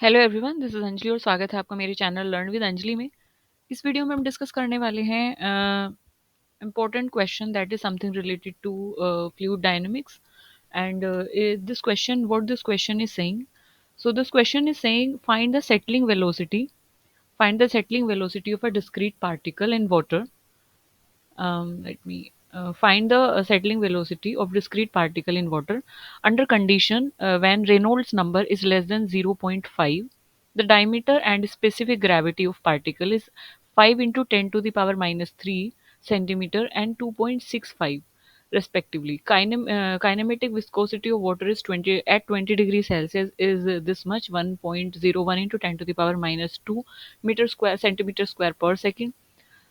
Hello everyone, this is Anjali और स्वागत है आपका मेरे चैनल लर्न विद अंजलि में। इस वीडियो में हम डिस्कस करने वाले हैं important question that is something related to fluid dynamics and this question is saying. So this question is saying find the settling velocity of a discrete particle in water. Let me find the settling velocity of discrete particle in water under condition when Reynolds number is less than zero point 0.5. The diameter and specific gravity of particle is 5 into 10 to the power minus 3 centimeter and 2.65 respectively. Kinematic viscosity of water is 20 at 20 degrees Celsius is this much 1.01 into 10 to the power minus 2 meter square centimeter square per second.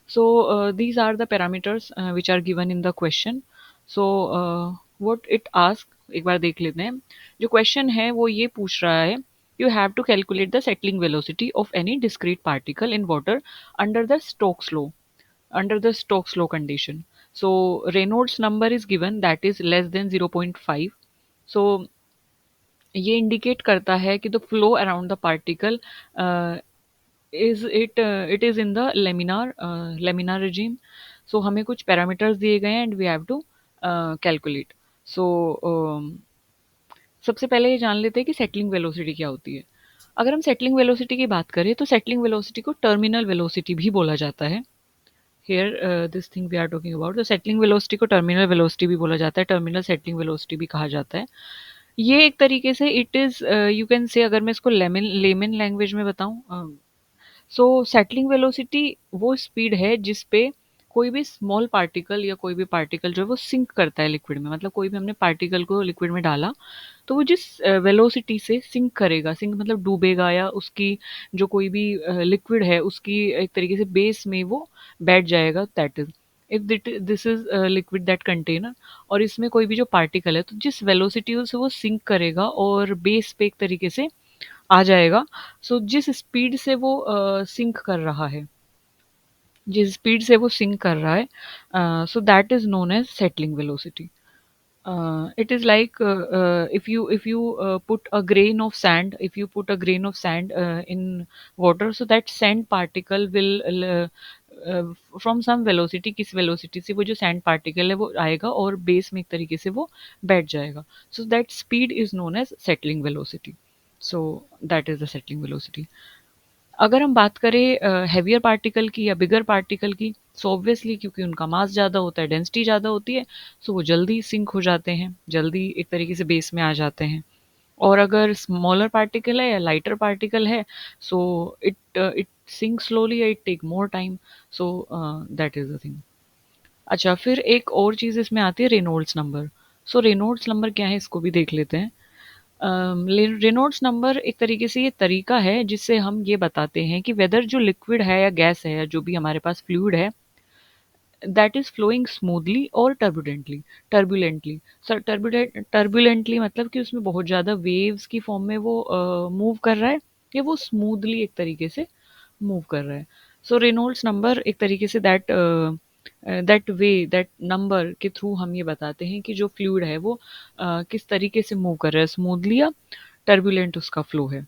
So these are the parameters which are given in the question. So what it asks, एक बार देख लेते हैं. जो question है वो ये पूछ रहा है, you have to calculate the settling velocity of any discrete particle in water under the Stokes law, under the Stokes law condition. So Reynolds number is given, that is less than 0.5. So ये indicate करता है कि the flow around the particle it is in the laminar regime. So हमें कुछ parameters दिए गए हैं and we have to calculate. So सबसे पहले ये जान लेते हैं कि सेटलिंग वेलोसिटी क्या होती है. अगर हम सेटलिंग वेलोसिटी की बात करें तो सेटलिंग वेलोसिटी को टर्मिनल वेलोसिटी भी बोला जाता है. Here this thing we are talking about, तो सेटलिंग वेलोसिटी को टर्मिनल वेलोसिटी भी बोला जाता है, टर्मिनल सेटलिंग वेलोसिटी भी कहा जाता है. ये एक तरीके से it is, you can say, अगर मैं इसको लेमन लैंग्वेज में बताऊं, सो सेटलिंग वेलोसिटी वो स्पीड है जिस पे कोई भी स्मॉल पार्टिकल या कोई भी पार्टिकल जो है वो सिंक करता है लिक्विड में. मतलब कोई भी हमने पार्टिकल को लिक्विड में डाला तो वो जिस वेलोसिटी से सिंक करेगा, सिंक मतलब डूबेगा या उसकी जो कोई भी लिक्विड है उसकी एक तरीके से बेस में वो बैठ जाएगा. That is if this is liquid that container, और इसमें कोई भी जो पार्टिकल है तो जिस वेलोसिटी से वो सिंक करेगा और बेस पे एक तरीके से आ जाएगा. सो जिस स्पीड से वो सिंक कर रहा है, जिस स्पीड से वो सिंक कर रहा है, so that is known as settling velocity. It is like if you put a grain of sand, if you put a grain of sand in water, so that sand particle will uh, from some velocity, किस velocity से वो जो sand particle है वो आएगा और base में एक तरीके से वो बैठ जाएगा. So that speed is known as settling velocity. So that is the settling velocity. अगर हम बात करें हैवियर पार्टिकल की या बिगर पार्टिकल की, सो ऑब्वियसली क्योंकि उनका मास ज़्यादा होता है, डेंसिटी ज़्यादा होती है, सो वो जल्दी सिंक हो जाते हैं, जल्दी एक तरीके से बेस में आ जाते हैं. और अगर स्मॉलर पार्टिकल है या लाइटर पार्टिकल है, सो इट सिंक स्लोली या it take more time. So that is the thing. अच्छा, फिर एक और चीज़ इसमें आती है, Reynolds number. So Reynolds number क्या है इसको भी देख लेते हैं. रेनॉल्ड्स नंबर एक तरीके से ये तरीका है जिससे हम ये बताते हैं कि वेदर जो लिक्विड है या गैस है या जो भी हमारे पास फ्लूइड है, दैट इज फ्लोइंग स्मूथली और टर्बुलेंटली. सर टर्बुलेंटली मतलब कि उसमें बहुत ज़्यादा वेव्स की फॉर्म में वो मूव कर रहा है या वो स्मूथली एक तरीके से मूव कर रहा है. सो रेनॉल्ड्स नंबर एक तरीके से दैट नंबर के थ्रू हम ये बताते हैं कि जो फ्लूइड है वो किस तरीके से मूव कर रहा है, स्मूथली या टर्बुलेंट उसका फ्लो है,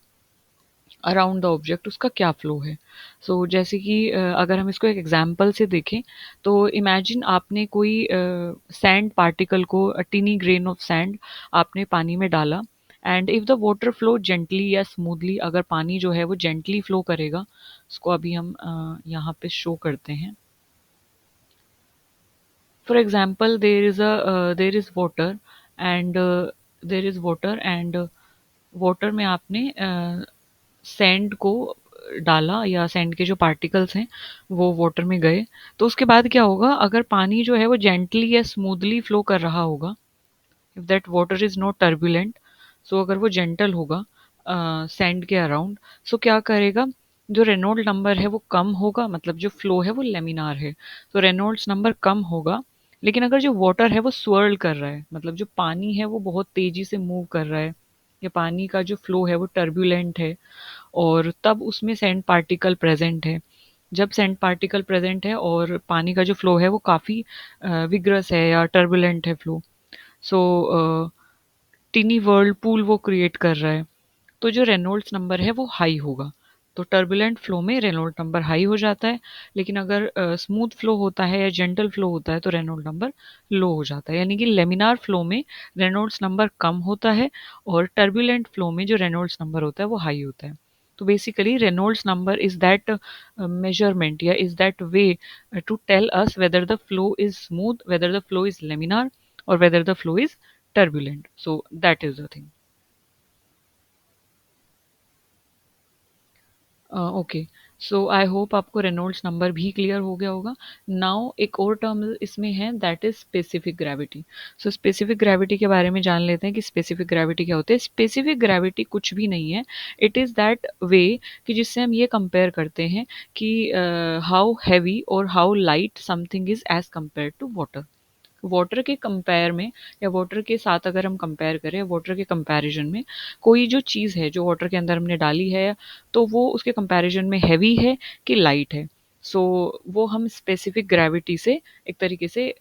अराउंड द ऑब्जेक्ट उसका क्या फ्लो है. सो जैसे कि अगर हम इसको एक एग्जांपल से देखें तो इमेजिन आपने कोई सैंड पार्टिकल को, टीनी ग्रेन ऑफ सैंड आपने पानी में डाला, and if the water flow gently या स्मूथली, अगर पानी जो है वो जेंटली फ्लो करेगा, उसको अभी हम यहाँ पे शो करते हैं. For example there is water and water में आपने सैंड को डाला या सैंड के जो पार्टिकल्स हैं वो वाटर में गए, तो उसके बाद क्या होगा, अगर पानी जो है वो जेंटली या स्मूथली फ्लो कर रहा होगा, if that water is not turbulent, so अगर वो जेंटल होगा सैंड के अराउंड, सो क्या करेगा, जो रेनॉल्ड नंबर है वो कम होगा, मतलब जो फ्लो है वो लेमिनार है, तो रेनॉल्ड्स नंबर कम होगा. लेकिन अगर जो वाटर है वो स्वर्ल कर रहा है, मतलब जो पानी है वो बहुत तेजी से मूव कर रहा है, या पानी का जो फ्लो है वो टर्बुलेंट है, और तब उसमें सैंड पार्टिकल प्रेजेंट है. जब सैंड पार्टिकल प्रेजेंट है और पानी का जो फ्लो है वो काफ़ी विग्रस है या टर्बुलेंट है फ्लो, सो टिनी वर्ल्ड पूल वो क्रिएट कर रहा है. तो जो रेनॉल्ड्स नंबर है वो हाई होगा। तो टर्बुलेंट फ्लो में रेनॉल्ड नंबर हाई हो जाता है, लेकिन अगर स्मूथ फ्लो होता है या जेंटल फ्लो होता है तो रेनॉल्ड नंबर लो हो जाता है। यानी कि लेमिनार फ्लो में रेनॉल्ड्स नंबर कम होता है और टर्बुलेंट फ्लो में जो रेनॉल्ड्स नंबर होता है वो हाई होता है। तो basically Reynolds number is that measurement या is that way to tell us whether the flow is smooth, whether the flow is laminar, or whether the flow is turbulent. So that is the thing. Okay, so I hope आपको Reynolds number भी clear हो गया होगा। Now एक और term इसमें है, that is specific gravity. So specific gravity के बारे में जान लेते हैं कि स्पेसिफिक ग्रेविटी क्या होती है। स्पेसिफिक ग्रेविटी कुछ भी नहीं है, इट इज़ दैट वे कि जिससे हम ये कंपेयर करते हैं कि हाउ हैवी और how light something is as compare to water. Water के कंपेयर में या वाटर के साथ अगर हम कंपेयर करें, वाटर के कंपैरिजन में कोई जो चीज़ है जो वाटर के अंदर हमने डाली है, तो वो उसके कंपैरिजन में हैवी है कि लाइट है। सो वो हम स्पेसिफिक ग्रेविटी से एक तरीके से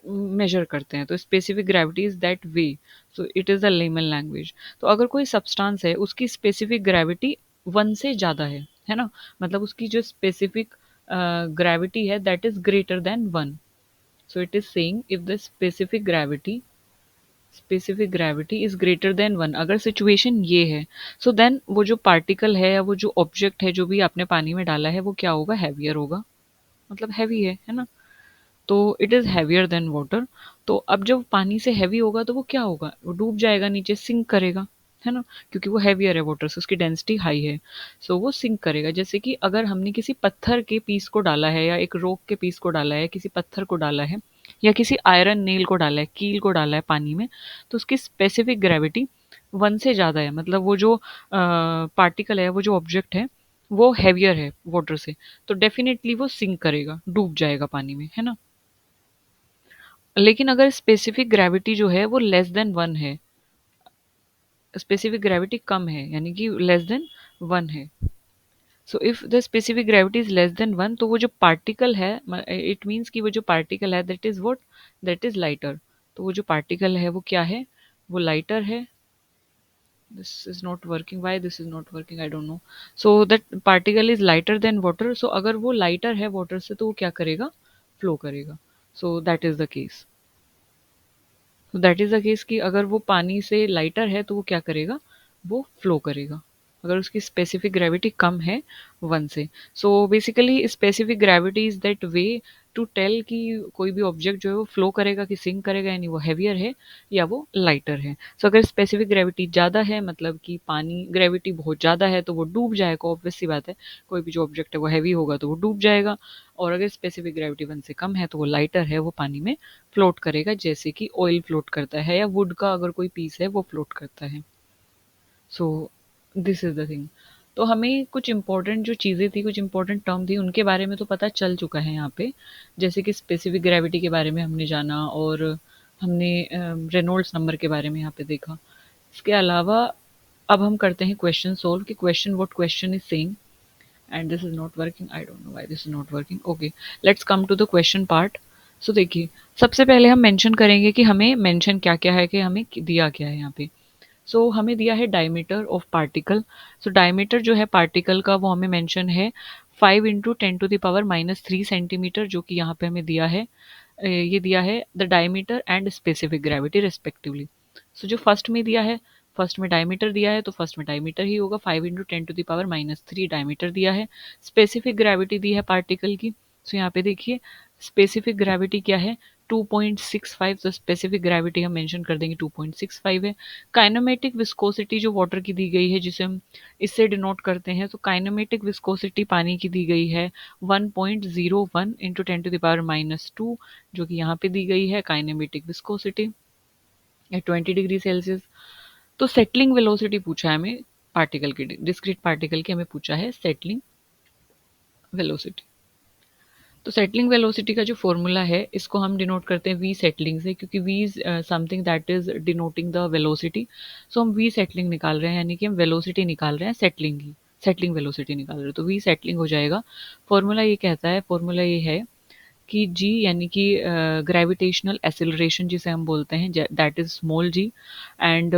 मेजर करते हैं। तो specific gravity is that way, so it is the layman language. तो अगर कोई सब्सटेंस है उसकी स्पेसिफिक ग्रेविटी वन से ज़्यादा है ना, मतलब उसकी जो स्पेसिफिक ग्रेविटी है that is greater than one. So it is saying if the specific gravity is greater than one, अगर सिचुएशन ये है, सो देन वो जो पार्टिकल है या वो जो ऑब्जेक्ट है जो भी आपने पानी में डाला है वो क्या होगा, हैवियर होगा, मतलब हैवी है ना। तो it is heavier than water. तो अब जब पानी से हैवी होगा तो वो क्या होगा, वो डूब जाएगा नीचे, सिंक करेगा, है ना, क्योंकि वो हैवियर है वाटर से, उसकी डेंसिटी हाई है। सो वो सिंक करेगा। जैसे कि अगर हमने किसी पत्थर के पीस को डाला है या एक रॉक के पीस को डाला है, किसी पत्थर को डाला है या किसी आयरन नेल को डाला है, कील को डाला है पानी में, तो उसकी स्पेसिफिक ग्रेविटी वन से ज़्यादा है, मतलब वो जो पार्टिकल है, वो जो ऑब्जेक्ट है वो हैवियर है वाटर से, तो डेफिनेटली वो सिंक करेगा, डूब जाएगा पानी में, है ना। लेकिन अगर स्पेसिफिक ग्रेविटी जो है वो लेस देन वन है, स्पेसिफिक ग्रेविटी कम है यानी कि लेस देन वन है, so if the specific gravity is less then one, तो वो जो पार्टिकल है, इट मीन्स कि वो जो पार्टिकल है that is what, that is lighter. तो वो जो पार्टिकल है वो क्या है, वो लाइटर है। This is not working, why this is not working, I don't know. So that particle is lighter than water, so अगर वो लाइटर है वाटर से तो वो क्या करेगा, फ्लो करेगा। सो दैट इज द केस। तो दैट इज़ द केस कि अगर वो पानी से लाइटर है तो वो क्या करेगा, वो फ्लो करेगा, अगर उसकी स्पेसिफिक ग्रेविटी कम है वन से। So basically specific gravity is that way to tell कि कोई भी ऑब्जेक्ट जो है वो फ्लो करेगा कि सिंक करेगा, यानी वो हैवियर है या वो लाइटर है। सो अगर स्पेसिफिक ग्रेविटी ज़्यादा है, मतलब कि पानी ग्रेविटी बहुत ज़्यादा है, तो वो डूब जाएगा, ऑब्वियस सी बात है, कोई भी जो ऑब्जेक्ट है वो हैवी होगा तो वो डूब जाएगा। और अगर स्पेसिफिक ग्रेविटी वन से कम है तो वो लाइटर है, वो पानी में फ्लोट करेगा, जैसे कि ऑयल फ्लोट करता है या वुड का अगर कोई पीस है वो फ्लोट करता है। So this is the thing. तो हमें कुछ इंपॉर्टेंट जो चीज़ें थी, कुछ इंपॉर्टेंट टर्म थी, उनके बारे में तो पता चल चुका है यहाँ पे। जैसे कि स्पेसिफिक ग्रेविटी के बारे में हमने जाना और हमने रेनॉल्ड्स नंबर के बारे में यहाँ पे देखा। इसके अलावा अब हम करते हैं क्वेश्चन सोल्व कि question what question is saying. And this is not working, I don't know why this is not working. Okay, let's come to the question part. So देखिए, सबसे पहले हम मेंशन करेंगे कि हमें मेंशन क्या क्या है, कि हमें दिया क्या है यहाँ पे। सो हमें दिया है diameter of particle. So diameter जो है पार्टिकल का वो हमें मेंशन है 5 × 10⁻³ सेंटीमीटर, जो कि यहाँ पे हमें दिया है। ये दिया है the diameter and specific gravity respectively. So जो फर्स्ट में दिया है, फर्स्ट में डायमीटर दिया है तो फर्स्ट में डायमीटर ही होगा, 5 × 10⁻³ डायमीटर दिया है। स्पेसिफिक ग्रेविटी दी है पार्टिकल की। सो यहाँ पे देखिए स्पेसिफिक ग्रेविटी क्या है, 2.65। तो स्पेसिफिक ग्रेविटी हम मेंशन कर देंगे 2.65 है। काइनेमेटिक विस्कोसिटी जो वाटर की दी गई है, जिसे हम इससे डिनोट करते हैं, तो काइनेमेटिक विस्कोसिटी पानी की दी गई है 1.01 × 10⁻², जो कि यहाँ पे दी गई है kinematic viscosity at 20 degree Celsius. तो सेटलिंग वेलोसिटी पूछा है हमें पार्टिकल की, डिस्क्रीट पार्टिकल की हमें पूछा है सेटलिंग वेलोसिटी। तो सेटलिंग वेलोसिटी का जो फॉर्मूला है इसको हम डिनोट करते हैं वी सेटलिंग से, क्योंकि v is something that is denoting the velocity. So हम वी सेटलिंग निकाल रहे हैं, यानी कि हम वेलोसिटी निकाल रहे हैं सेटलिंग की, सेटलिंग वेलोसिटी निकाल रहे हैं, तो वी सेटलिंग हो जाएगा। फॉर्मूला ये कहता है, फॉर्मूला ये है कि जी यानी कि ग्रेविटेशनल एसिलरेशन जिसे हम बोलते हैं that is small g, and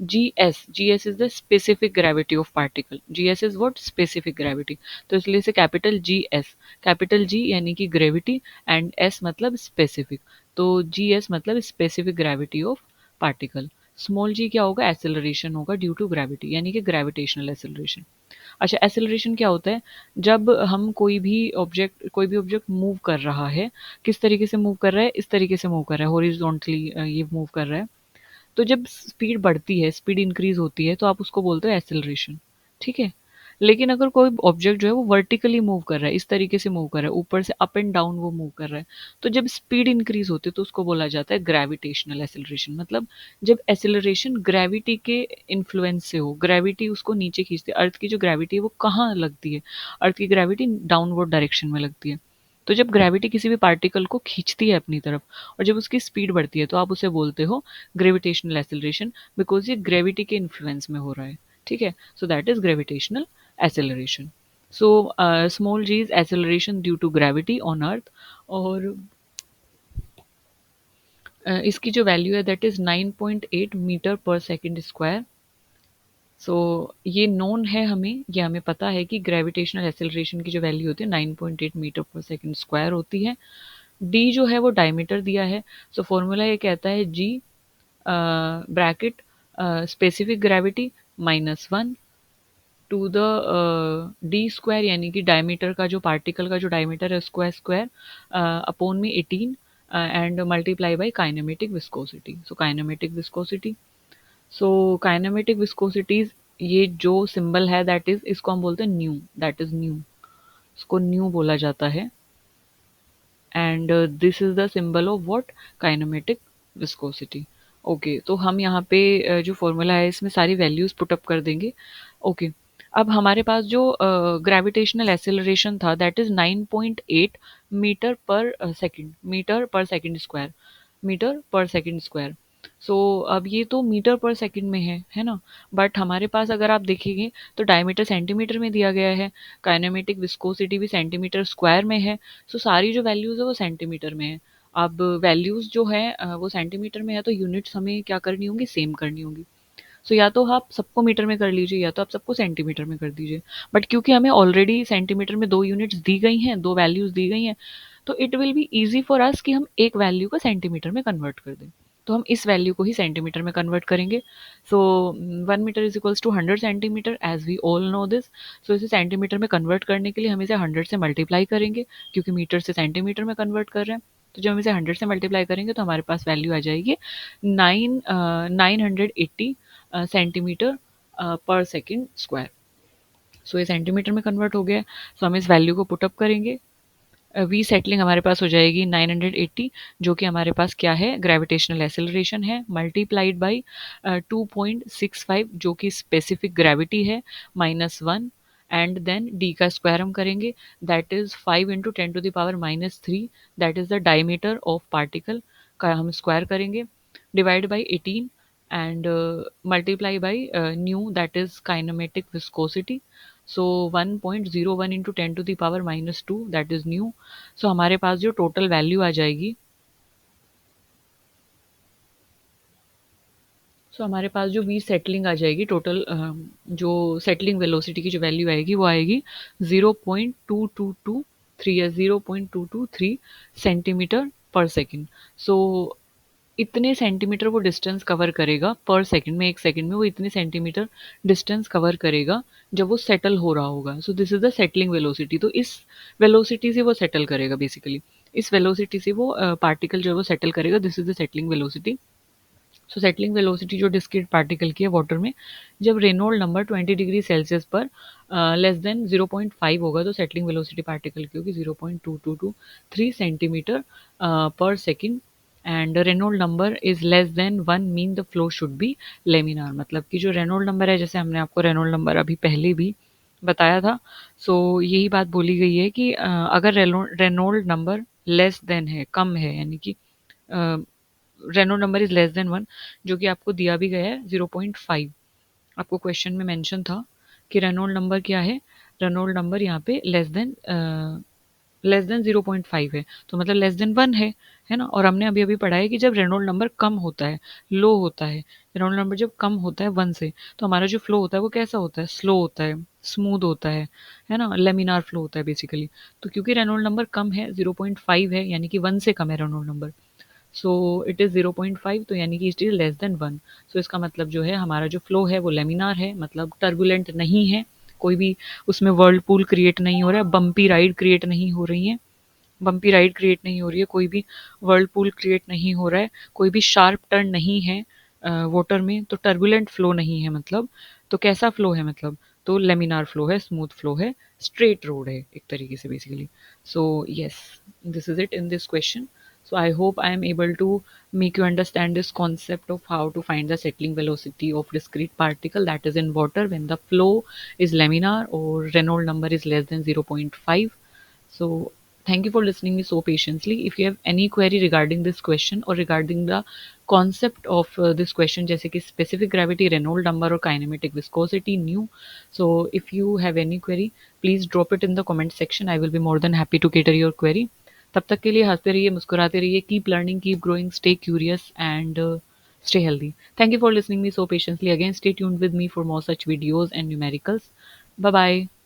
GS is the specific gravity of particle, GS is what, specific gravity. तो इसलिए इसे कैपिटल GS, कैपिटल G यानी कि ग्रेविटी एंड S मतलब स्पेसिफिक, तो GS मतलब specific gravity of particle. Small g क्या होगा, एसेलरेशन होगा ड्यू टू ग्रेविटी यानी कि ग्रेविटेशनल एसेलरेशन। अच्छा, एसेलरेशन क्या होता है, जब हम कोई भी ऑब्जेक्ट मूव कर रहा है, किस तरीके से मूव कर रहा है, इस तरीके से मूव कर रहा है, हॉरिजॉन्टली ये मूव कर रहा है, तो जब स्पीड बढ़ती है, स्पीड इंक्रीज होती है, तो आप उसको बोलते हो एसेलरेशन, ठीक है। लेकिन अगर कोई ऑब्जेक्ट जो है वो वर्टिकली मूव कर रहा है, इस तरीके से मूव कर रहा है, ऊपर से अप एंड डाउन वो मूव कर रहा है, तो जब स्पीड इंक्रीज होती है तो उसको बोला जाता है ग्रेविटेशनल एसेलरेशन। मतलब जब एसेलरेशन ग्रेविटी के इन्फ्लुएंस से हो, ग्रेविटी उसको नीचे खींचती है, अर्थ की जो ग्रेविटी है वो कहाँ लगती है, अर्थ की ग्रेविटी डाउनवर्ड डायरेक्शन में लगती है। तो जब ग्रेविटी किसी भी पार्टिकल को खींचती है अपनी तरफ और जब उसकी स्पीड बढ़ती है तो आप उसे बोलते हो ग्रेविटेशनल एक्सेलरेशन, बिकॉज ये ग्रेविटी के इन्फ्लुएंस में हो रहा है, ठीक है। So that is gravitational acceleration. So small g is acceleration due to gravity on earth, और इसकी जो वैल्यू है दैट इज 9.8 मीटर पर सेकेंड स्क्वायर। सो ये नोन है हमें, ये हमें पता है कि ग्रेविटेशनल एक्सेलरेशन की जो वैल्यू होती है 9.8 मीटर पर सेकेंड स्क्वायर होती है। डी जो है वो डायमीटर दिया है, सो फॉर्मूला ये कहता है g bracket specific gravity -1 to the d square यानी कि डायमीटर का जो पार्टिकल का जो डायमीटर है स्क्वायर स्क्वायर अपॉन में 18 and multiply by kinematic viscosity. So kinematic viscosity, so kinematic viscosities, ये जो सिंबल है दैट इज, इसको हम बोलते हैं न्यू, दैट इज न्यू, इसको न्यू बोला जाता है। And this is the symbol of what, kinematic viscosity. Okay, तो हम यहाँ पे जो फॉर्मूला है इसमें सारी वैल्यूज पुट अप कर देंगे। ओके, अब हमारे पास जो ग्रेविटेशनल एक्सेलरेशन था दैट इज 9.8 मीटर पर सेकंड, मीटर पर सेकंड स्क्वायर, मीटर पर सेकंड स्क्वायर। सो अब ये तो मीटर पर सेकंड में है ना, बट हमारे पास अगर आप देखेंगे तो डायमीटर सेंटीमीटर में दिया गया है, काइनेमेटिक विस्कोसिटी भी सेंटीमीटर स्क्वायर में है, सो सारी जो वैल्यूज है वो सेंटीमीटर में है। अब वैल्यूज जो है वो सेंटीमीटर में है, तो यूनिट्स हमें क्या करनी होंगी, सेम करनी होंगी। सो या तो आप सबको मीटर में कर लीजिए या तो आप सबको सेंटीमीटर में कर दीजिए, बट क्योंकि हमें ऑलरेडी सेंटीमीटर में दो यूनिट्स दी गई हैं, दो वैल्यूज दी गई हैं, तो it will be easy for us कि हम एक वैल्यू को सेंटीमीटर में कन्वर्ट कर दें। तो हम इस वैल्यू को ही सेंटीमीटर में कन्वर्ट करेंगे। So 1 metre is equals to 100 centimetre, as we all know this. So इसे सेंटीमीटर में कन्वर्ट करने के लिए हम इसे 100 से मल्टीप्लाई करेंगे, क्योंकि मीटर से सेंटीमीटर में कन्वर्ट कर रहे हैं। तो जब हम इसे 100 से मल्टीप्लाई करेंगे तो हमारे पास वैल्यू आ जाएगी 980 सेंटीमीटर पर सेकेंड स्क्वायर। सो ये सेंटीमीटर में कन्वर्ट हो गया। सो हम इस वैल्यू को पुटअप करेंगे, वी सेटलिंग हमारे पास हो जाएगी 980, जो कि हमारे पास क्या है, ग्रेविटेशनल एक्सेलरेशन है, मल्टीप्लाइड बाई 2.65 जो कि स्पेसिफिक ग्रेविटी है, -1, एंड देन डी का स्क्वायर हम करेंगे, that is 5 × 10⁻³ that is the diameter of particle का हम स्क्वायर करेंगे, divide by 18 and multiply by nu that is kinematic viscosity. So 1.01 × 10⁻⁻² that is nu. So हमारे पास जो टोटल वैल्यू आ जाएगी, सो हमारे पास जो वी सेटलिंग आ जाएगी टोटल, जो सेटलिंग वेलोसिटी की जो वैल्यू आएगी वो आएगी 0.2223 या 0.223 सेंटीमीटर पर सेकेंड। सो इतने सेंटीमीटर वो डिस्टेंस कवर करेगा पर सेकंड में, एक सेकंड में वो इतने सेंटीमीटर डिस्टेंस कवर करेगा जब वो सेटल हो रहा होगा। So this is the settling velocity. तो इस वेलोसिटी से वो सेटल करेगा बेसिकली, इस वेलोसिटी से वो पार्टिकल जो है वो सेटल करेगा, this is the settling velocity. So settling velocity जो डिस्क्रीट पार्टिकल की है वाटर में, जब रेनॉल्ड नंबर 20 डिग्री सेल्सियस पर लेस देन 0.5 होगा तो सेटलिंग वेलोसिटी पार्टिकल की होगी 0.2223 सेंटीमीटर पर second, and Reynold number is less than 1 mean the flow should be laminar. मतलब कि जो रेनॉल्ड नंबर है, जैसे हमने आपको रेनॉल्ड नंबर अभी पहले भी बताया था, सो यही बात बोली गई है कि अगर रेनॉल्ड नंबर लेस देन है, कम है, यानी कि Reynold number is less than 1, जो कि आपको दिया भी गया है 0.5, आपको क्वेश्चन में मेंशन था कि रेनॉल्ड नंबर क्या है, रेनॉल्ड नंबर यहाँ पे लेस देन लेस देन 0.5 है, तो मतलब लेस देन 1 है ना। और हमने अभी अभी पढ़ा है कि जब रेनॉल्ड नंबर कम होता है, लो होता है, रेनॉल्ड नंबर जब कम होता है 1 से, तो हमारा जो फ्लो होता है वो कैसा होता है, स्लो होता है, स्मूथ होता है ना, लेमिनार फ्लो होता है बेसिकली। तो क्योंकि रेनॉल्ड नंबर कम है, 0.5 है, यानी कि 1 से कम है Reynold number, so it is 0.5, तो यानी कि it is less than 1। So इसका मतलब जो है हमारा जो फ्लो है वो लेमिनार है, मतलब टर्बुलेंट नहीं है, कोई भी उसमें वर्लपूल क्रिएट नहीं हो रहा है, बम्पी राइड क्रिएट नहीं हो रही है, बम्पी राइड क्रिएट नहीं हो रही है, कोई भी वर्लपूल क्रिएट नहीं हो रहा है, कोई भी शार्प टर्न नहीं है वाटर में, तो टर्बुलेंट फ्लो नहीं है मतलब। तो कैसा फ्लो है मतलब, तो लेमिनार फ्लो है, स्मूथ फ्लो है, स्ट्रेट रोड है एक तरीके से basically. So yes, this is it in this question. So I hope I am able to make you understand this concept of how to find the settling velocity of discrete particle that is in water when the flow is laminar or Reynolds number is less than 0.5. So thank you for listening me so patiently. If you have any query regarding this question or regarding the concept of this question, जैसे कि specific gravity, Reynolds number और kinematic viscosity new, so if you have any query, please drop it in the comment section. I will be more than happy to cater your query. तब तक के लिए हंसते रहिए, मुस्कुराते रहिए, keep learning, keep growing, stay curious and stay healthy. Thank you for listening me so patiently. Again, stay tuned with me for more such videos and numericals. Bye bye.